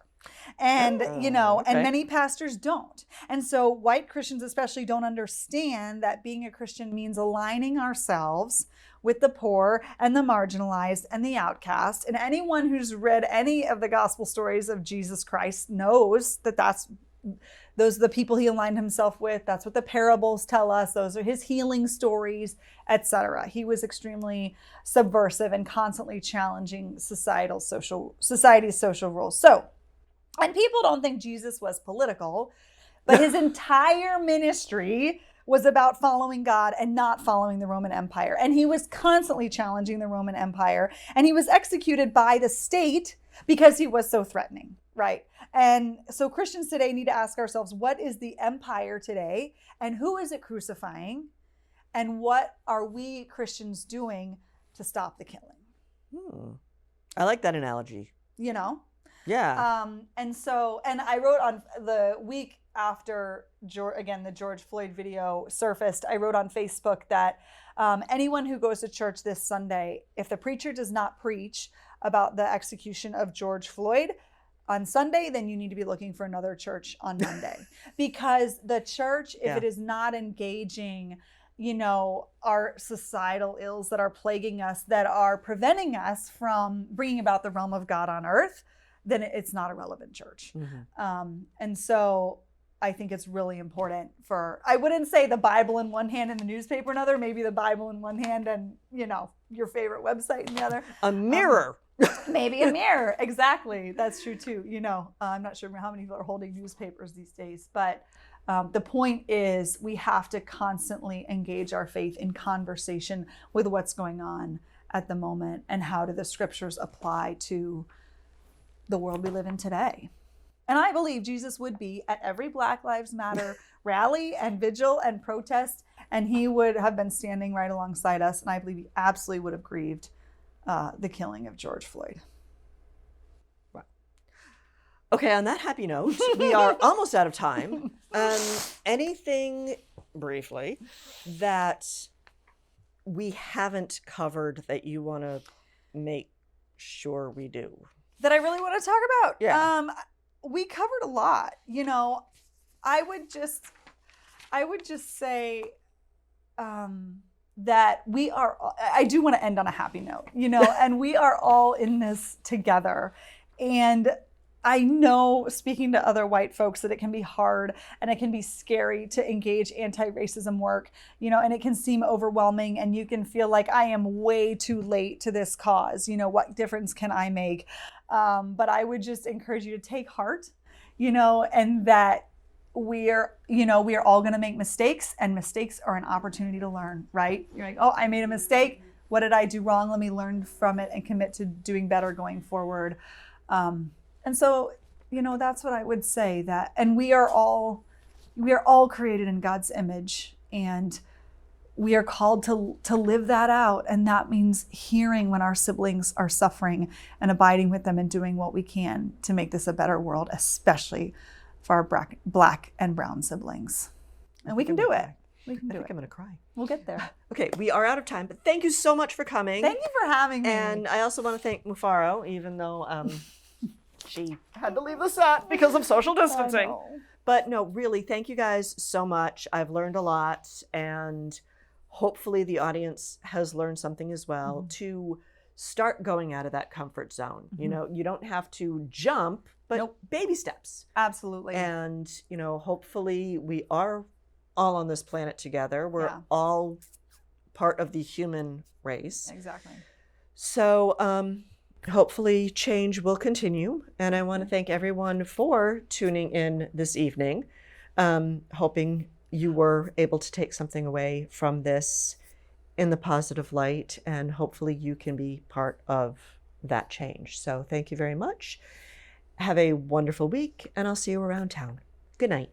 And, and many pastors don't. And so white Christians especially don't understand that being a Christian means aligning ourselves with the poor and the marginalized and the outcast. And anyone who's read any of the gospel stories of Jesus Christ knows that those are the people he aligned himself with. That's what the parables tell us. Those are his healing stories, etc. He was extremely subversive and constantly challenging society's social rules. So, and people don't think Jesus was political, but his entire ministry was about following God and not following the Roman Empire. And he was constantly challenging the Roman Empire. And he was executed by the state because he was so threatening, right? And so Christians today need to ask ourselves, what is the empire today? And who is it crucifying? And what are we Christians doing to stop the killing? I like that analogy. Yeah. And I wrote on the week after, the George Floyd video surfaced, I wrote on Facebook that anyone who goes to church this Sunday, if the preacher does not preach about the execution of George Floyd on Sunday, then you need to be looking for another church on Monday. Because the church, if it is not engaging, our societal ills that are plaguing us, that are preventing us from bringing about the realm of God on earth, then it's not a relevant church. And so I think it's really important I wouldn't say the Bible in one hand and the newspaper in another, maybe the Bible in one hand and, your favorite website in the other. A mirror. Maybe a mirror. Exactly. That's true too. I'm not sure how many people are holding newspapers these days, but the point is we have to constantly engage our faith in conversation with what's going on at the moment and how do the scriptures apply to the world we live in today. And I believe Jesus would be at every Black Lives Matter rally and vigil and protest, and he would have been standing right alongside us. And I believe he absolutely would have grieved the killing of George Floyd. Wow. Okay, on that happy note, we are almost out of time. Anything briefly that we haven't covered that you want to make sure we do? That I really want to talk about? Yeah. We covered a lot. I would just say that I do want to end on a happy note, and we are all in this together. And I know, speaking to other white folks, that it can be hard and it can be scary to engage anti-racism work, and it can seem overwhelming and you can feel like I am way too late to this cause. What difference can I make? But I would just encourage you to take heart, and that we are all going to make mistakes, and mistakes are an opportunity to learn, right? You're like, oh, I made a mistake. What did I do wrong? Let me learn from it and commit to doing better going forward. And so, that's what I would say, and we are all created in God's image, and we are called to live that out. And that means hearing when our siblings are suffering and abiding with them and doing what we can to make this a better world, especially for our Black and brown siblings. And we can do it. We can do it. I think I'm going to cry. We'll get there. Okay, we are out of time, but thank you so much for coming. Thank you for having me. And I also want to thank Mufaro, even though she had to leave the set because of social distancing. But no, really, thank you guys so much. I've learned a lot, and hopefully the audience has learned something as well to start going out of that comfort zone. You don't have to jump, but baby steps. Absolutely. And, hopefully we are all on this planet together. We're all part of the human race. Exactly. So hopefully change will continue. And I want to thank everyone for tuning in this evening, hoping you were able to take something away from this in the positive light, and hopefully you can be part of that change. So thank you very much. Have a wonderful week, and I'll see you around town. Good night.